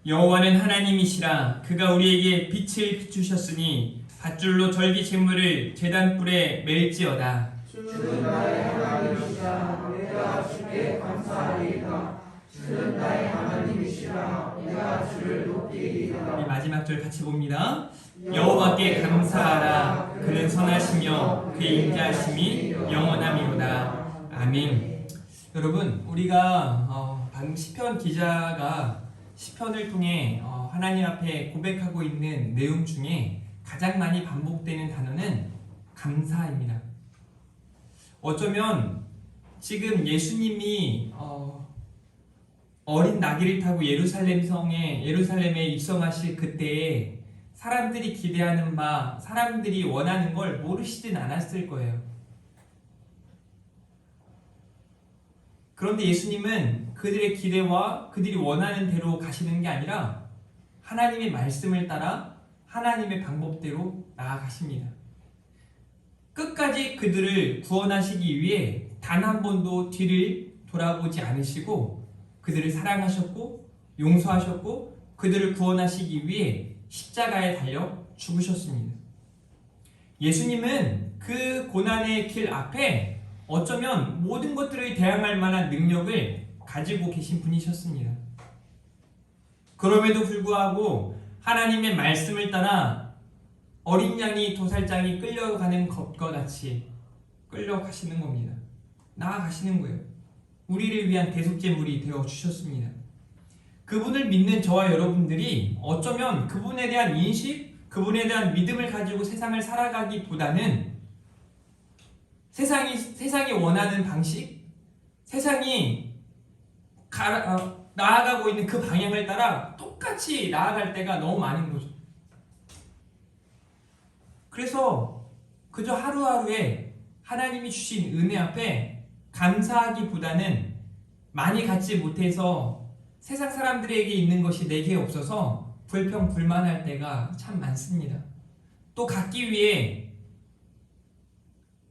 여호와는 하나님이시라. 그가 우리에게 빛을 비추셨으니 밧줄로 절기 제물을 제단불에 맬지어다. 주는 나의 하나님이시라. 내가 주께 감사하리이다. 주는 나의 하나님이시라. 내가 주를 높이리이다. 우리 마지막 절 같이 봅니다. 여호와께 감사하라. 그는 선하시며 그의 인자하심이 영원함이로다. 아멘. 여러분, 우리가 방금 시편 기자가 시편을 통해 하나님 앞에 고백하고 있는 내용 중에 가장 많이 반복되는 단어는 감사입니다. 어쩌면 지금 예수님이 어린 나귀를 타고 예루살렘에 입성하실 그때에 사람들이 기대하는 바, 사람들이 원하는 걸 모르시진 않았을 거예요. 그런데 예수님은 그들의 기대와 그들이 원하는 대로 가시는 게 아니라 하나님의 말씀을 따라 하나님의 방법대로 나아가십니다. 끝까지 그들을 구원하시기 위해 단 한 번도 뒤를 돌아보지 않으시고 그들을 사랑하셨고 용서하셨고 그들을 구원하시기 위해 십자가에 달려 죽으셨습니다. 예수님은 그 고난의 길 앞에 어쩌면 모든 것들을 대항할 만한 능력을 가지고 계신 분이셨습니다. 그럼에도 불구하고 하나님의 말씀을 따라 어린 양이 도살장이 끌려가는 것과 같이 끌려가시는 겁니다. 나아가시는 거예요. 우리를 위한 대속제물이 되어 주셨습니다. 그분을 믿는 저와 여러분들이 어쩌면 그분에 대한 인식, 그분에 대한 믿음을 가지고 세상을 살아가기보다는 세상이 원하는 방식, 세상이 나아가고 있는 그 방향을 따라 똑같이 나아갈 때가 너무 많은 거죠. 그래서 그저 하루하루에 하나님이 주신 은혜 앞에 감사하기보다는 많이 갖지 못해서 세상 사람들에게 있는 것이 내게 없어서 불평불만할 때가 참 많습니다. 또 갖기 위해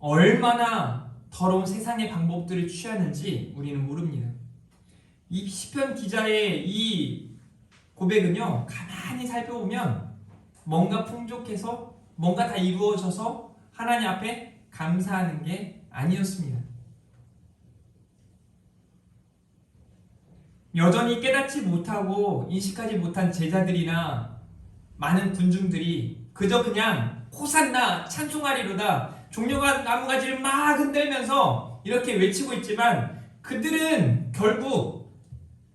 얼마나 더러운 세상의 방법들을 취하는지 우리는 모릅니다. 이 시편 기자의 이 고백은요, 가만히 살펴보면 뭔가 풍족해서 뭔가 다 이루어져서 하나님 앞에 감사하는 게 아니었습니다. 여전히 깨닫지 못하고 인식하지 못한 제자들이나 많은 군중들이 그저 그냥 호산나 찬송하리로다 종려가 나무가지를 막 흔들면서 이렇게 외치고 있지만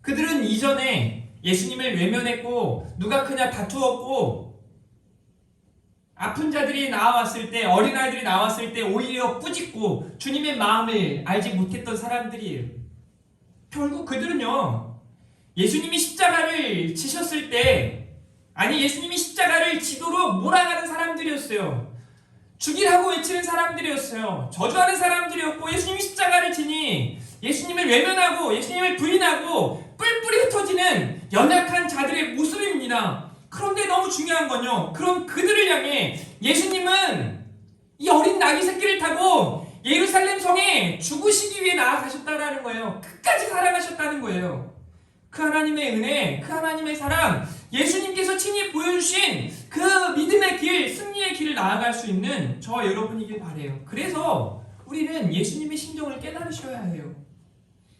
그들은 이전에 예수님을 외면했고 누가 크냐 다투었고 아픈 자들이 나왔을 때 어린아이들이 나왔을 때 오히려 꾸짖고 주님의 마음을 알지 못했던 사람들이에요. 결국 그들은요 예수님이 십자가를 지셨을 때 예수님이 십자가를 지도록 몰아가는 사람들이었어요. 죽이라고 외치는 사람들이었어요. 저주하는 사람들이었고 예수님이 십자가를 지니 예수님을 외면하고 예수님을 부인하고 뿔뿔이 흩어지는 연약한 자들의 모습입니다. 그런데 너무 중요한 건요, 그럼 그들을 향해 예수님은 이 어린 나귀 새끼를 타고 예루살렘 성에 죽으시기 위해 나아가셨다라는 거예요. 끝까지 사랑하셨다는 거예요. 그 하나님의 은혜, 그 하나님의 사랑, 예수님께서 친히 보여주신 그 믿음의 길, 승리의 길을 나아갈 수 있는 저와 여러분이길 바라요. 그래서 우리는 예수님의 심정을 깨달으셔야 해요.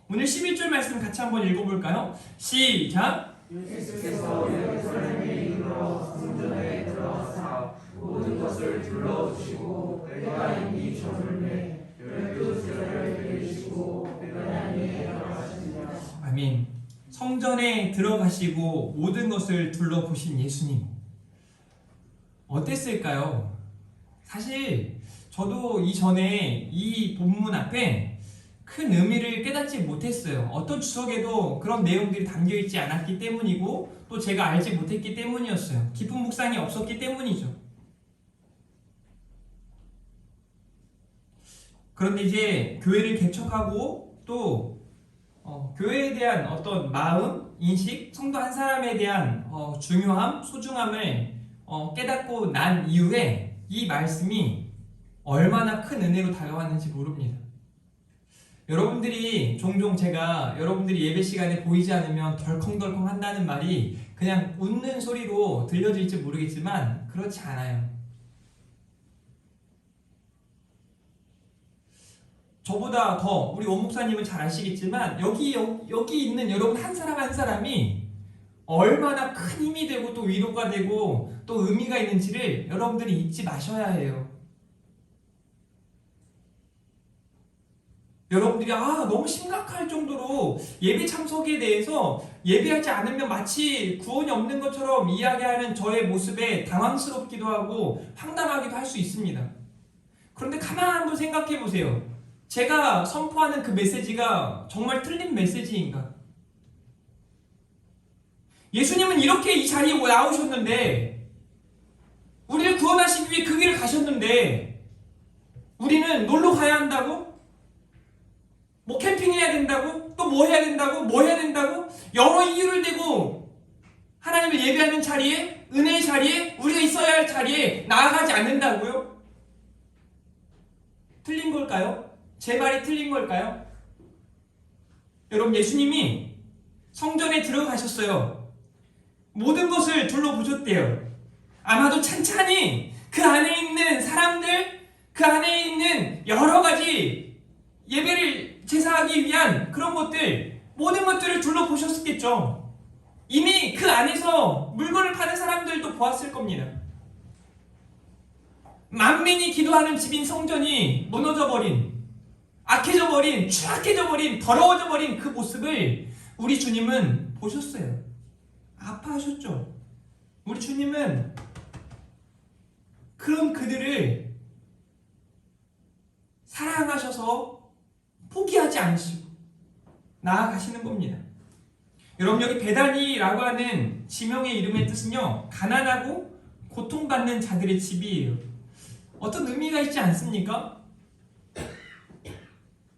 오늘 11절 말씀 같이 한번 읽어볼까요? 시작! 예수께서 예루살렘에 이르러 성전에 들어가사 모든 것을 둘러주시고 베다니 저물매 12제자를 데리시고 베다니에 들어가시니라. 아멘. 성전에 들어가시고 모든 것을 둘러보신 예수님 어땠을까요? 사실 저도 이전에 이 본문 앞에 큰 의미를 깨닫지 못했어요. 어떤 주석에도 그런 내용들이 담겨있지 않았기 때문이고 또 제가 알지 못했기 때문이었어요. 깊은 묵상이 없었기 때문이죠. 그런데 이제 교회를 개척하고 또 교회에 대한 어떤 마음, 인식, 성도 한 사람에 대한 중요함, 소중함을 깨닫고 난 이후에 이 말씀이 얼마나 큰 은혜로 다가왔는지 모릅니다. 여러분들이 종종 제가 여러분들이 예배 시간에 보이지 않으면 덜컹덜컹 한다는 말이 그냥 웃는 소리로 들려질지 모르겠지만 그렇지 않아요. 저보다 더 우리 원 목사님은 잘 아시겠지만 여기 있는 여러분 한 사람 한 사람이 얼마나 큰 힘이 되고 또 위로가 되고 또 의미가 있는지를 여러분들이 잊지 마셔야 해요. 여러분들이 너무 심각할 정도로 예배 참석에 대해서 예배하지 않으면 마치 구원이 없는 것처럼 이야기하는 저의 모습에 당황스럽기도 하고 황당하기도 할 수 있습니다. 그런데 가만 한번 생각해 보세요. 제가 선포하는 그 메시지가 정말 틀린 메시지인가? 예수님은 이렇게 이 자리에 나오셨는데 우리를 구원하시기 위해 그 길을 가셨는데 우리는 놀러 가야 한다고? 뭐 캠핑해야 된다고? 또 뭐 해야 된다고? 뭐 해야 된다고? 여러 이유를 대고 하나님을 예배하는 자리에, 은혜의 자리에, 우리가 있어야 할 자리에 나아가지 않는다고요? 틀린 걸까요? 제 말이 틀린 걸까요? 여러분, 예수님이 성전에 들어가셨어요. 모든 것을 둘러보셨대요. 아마도 찬찬히 그 안에 있는 사람들, 그 안에 있는 여러 가지 예배를 제사하기 위한 그런 것들, 모든 것들을 둘러보셨겠죠. 이미 그 안에서 물건을 파는 사람들도 보았을 겁니다. 만민이 기도하는 집인 성전이 무너져버린, 악해져버린, 추악해져버린, 더러워져버린 그 모습을 우리 주님은 보셨어요. 아파하셨죠. 우리 주님은 그런 그들을 사랑하셔서 포기하지 않으시고 나아가시는 겁니다. 여러분, 여기 베다니라고 하는 지명의 이름의 뜻은요, 가난하고 고통받는 자들의 집이에요. 어떤 의미가 있지 않습니까?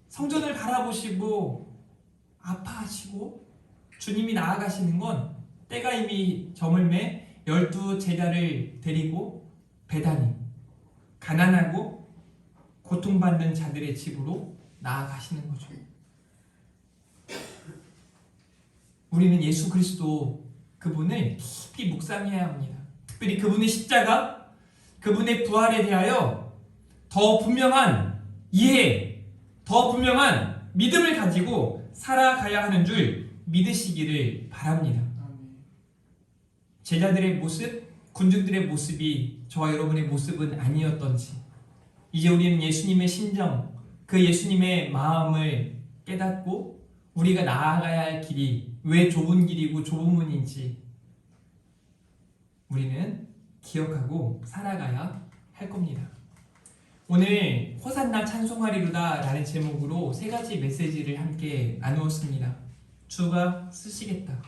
성전을 바라보시고 아파하시고 주님이 나아가시는 건 때가 이미 저물매 12 제자를 데리고 베다니, 가난하고 고통받는 자들의 집으로 나아가시는 거죠. 우리는 예수 그리스도 그분을 깊이 묵상해야 합니다. 특별히 그분의 십자가, 그분의 부활에 대하여 더 분명한 이해, 더 분명한 믿음을 가지고 살아가야 하는 줄 믿으시기를 바랍니다. 제자들의 모습, 군중들의 모습이 저와 여러분의 모습은 아니었던지, 이제 우리는 예수님의 심정, 그 예수님의 마음을 깨닫고 우리가 나아가야 할 길이 왜 좁은 길이고 좁은 문인지 우리는 기억하고 살아가야 할 겁니다. 오늘 호산나 찬송하리로다 라는 제목으로 세 가지 메시지를 함께 나누었습니다. 주가 쓰시겠다.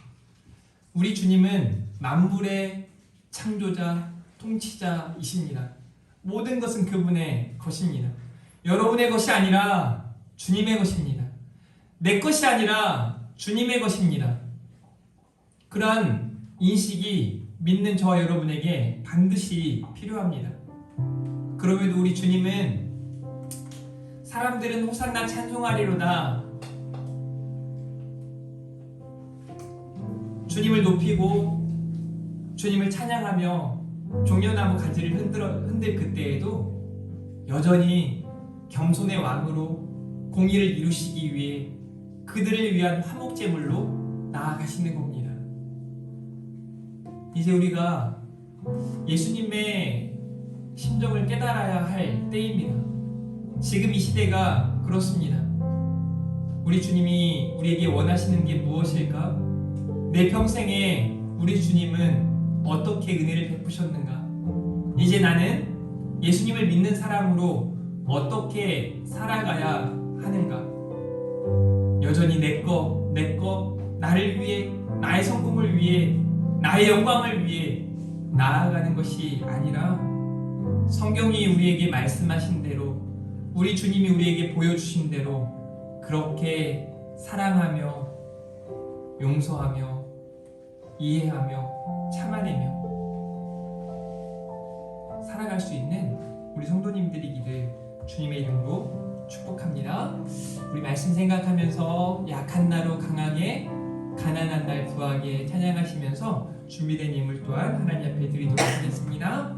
우리 주님은 만물의 창조자, 통치자이십니다. 모든 것은 그분의 것입니다. 여러분의 것이 아니라 주님의 것입니다. 내 것이 아니라 주님의 것입니다. 그러한 인식이 믿는 저와 여러분에게 반드시 필요합니다. 그럼에도 우리 주님은 사람들은 호산나 찬송하리로다, 주님을 높이고 주님을 찬양하며 종려나무 가지를 흔들 그때에도 여전히 겸손의 왕으로 공의를 이루시기 위해 그들을 위한 화목제물로 나아가시는 겁니다. 이제 우리가 예수님의 심정을 깨달아야 할 때입니다. 지금 이 시대가 그렇습니다. 우리 주님이 우리에게 원하시는 게 무엇일까? 내 평생에 우리 주님은 어떻게 은혜를 베푸셨는가? 이제 나는 예수님을 믿는 사람으로 어떻게 살아가야 하는가? 여전히 내거 나를 위해, 나의 성공을 위해, 나의 영광을 위해 나아가는 것이 아니라 성경이 우리에게 말씀하신 대로, 우리 주님이 우리에게 보여주신 대로 그렇게 사랑하며 용서하며 이해하며 참아내며 살아갈 수 있는 우리 성도님들이기를 주님의 이름으로 축복합니다. 우리 말씀 생각하면서 약한 나로 강하게, 가난한 날 부하게 찬양하시면서 준비된 예물 또한 하나님 앞에 드리도록 하겠습니다.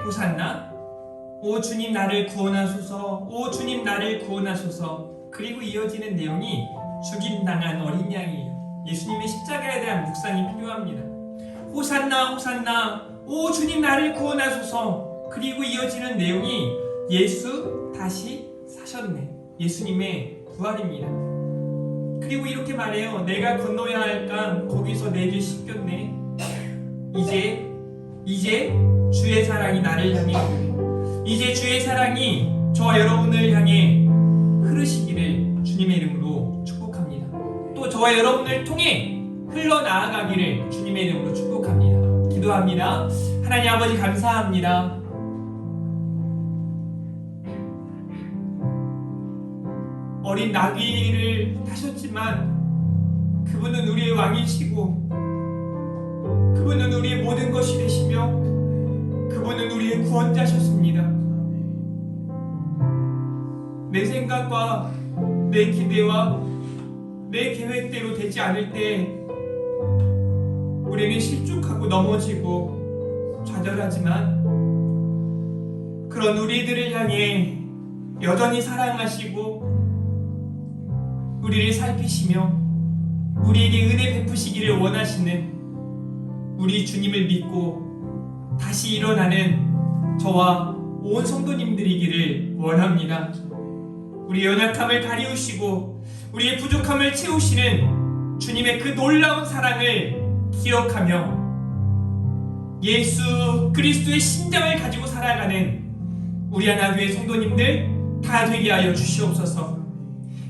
호산나 오 주님 나를 구원하소서, 오 주님 나를 구원하소서. 그리고 이어지는 내용이 죽임당한 어린 양이에요. 예수님의 십자가에 대한 묵상이 필요합니다. 호산나 호산나 오 주님 나를 구원하소서. 그리고 이어지는 내용이 예수 다시 사셨네. 예수님의 부활입니다. 그리고 이렇게 말해요. 내가 건너야 할 강 거기서 내 죄 씻겼네. 이제 주의 사랑이 나를 향해, 이제 주의 사랑이 저와 여러분을 향해 흐르시기를 주님의 이름으로 축복합니다. 또 저와 여러분을 통해 흘러나아가기를 주님의 이름으로 축복합니다. 기도합니다. 하나님 아버지 감사합니다. 어린 나귀를 타셨지만 그분은 우리의 왕이시고 그분은 우리의 모든 것이 되시며 그분은 우리의 구원자셨습니다. 내 생각과 내 기대와 내 계획대로 되지 않을 때 우리는 실족하고 넘어지고 좌절하지만 그런 우리들을 향해 여전히 사랑하시고 우리를 살피시며 우리에게 은혜 베푸시기를 원하시는 우리 주님을 믿고 다시 일어나는 저와 온 성도님들이기를 원합니다. 우리의 연약함을 가리우시고 우리의 부족함을 채우시는 주님의 그 놀라운 사랑을 기억하며 예수 그리스도의 심장을 가지고 살아가는 우리 하나교회 성도님들 다 되게 하여 주시옵소서.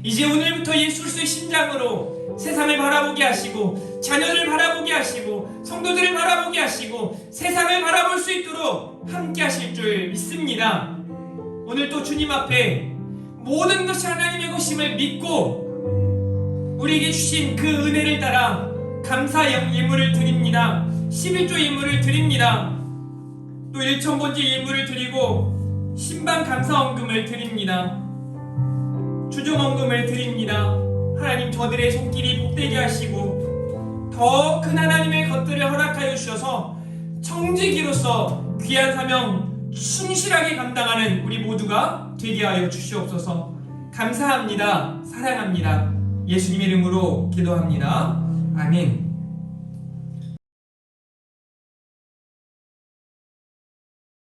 이제 오늘부터 예수 그리스도의 심장으로 세상을 바라보게 하시고 자녀를 바라보게 하시고 성도들을 바라보게 하시고 세상을 바라볼 수 있도록 함께 하실 줄 믿습니다. 오늘 또 주님 앞에 모든 것이 하나님의 것임을 믿고 우리에게 주신 그 은혜를 따라 감사 예물을 드립니다. 11조 예물을 드립니다. 또 1,000번째 예물을 드리고 신방 감사원금을 드립니다. 주종원금을 드립니다. 하나님 저들의 손길이 복되게 하시고 더 큰 하나님의 것들을 허락하여 주셔서 청지기로서 귀한 사명 충실하게 감당하는 우리 모두가 되게 하여 주시옵소서. 감사합니다. 사랑합니다. 예수님의 이름으로 기도합니다. 아멘.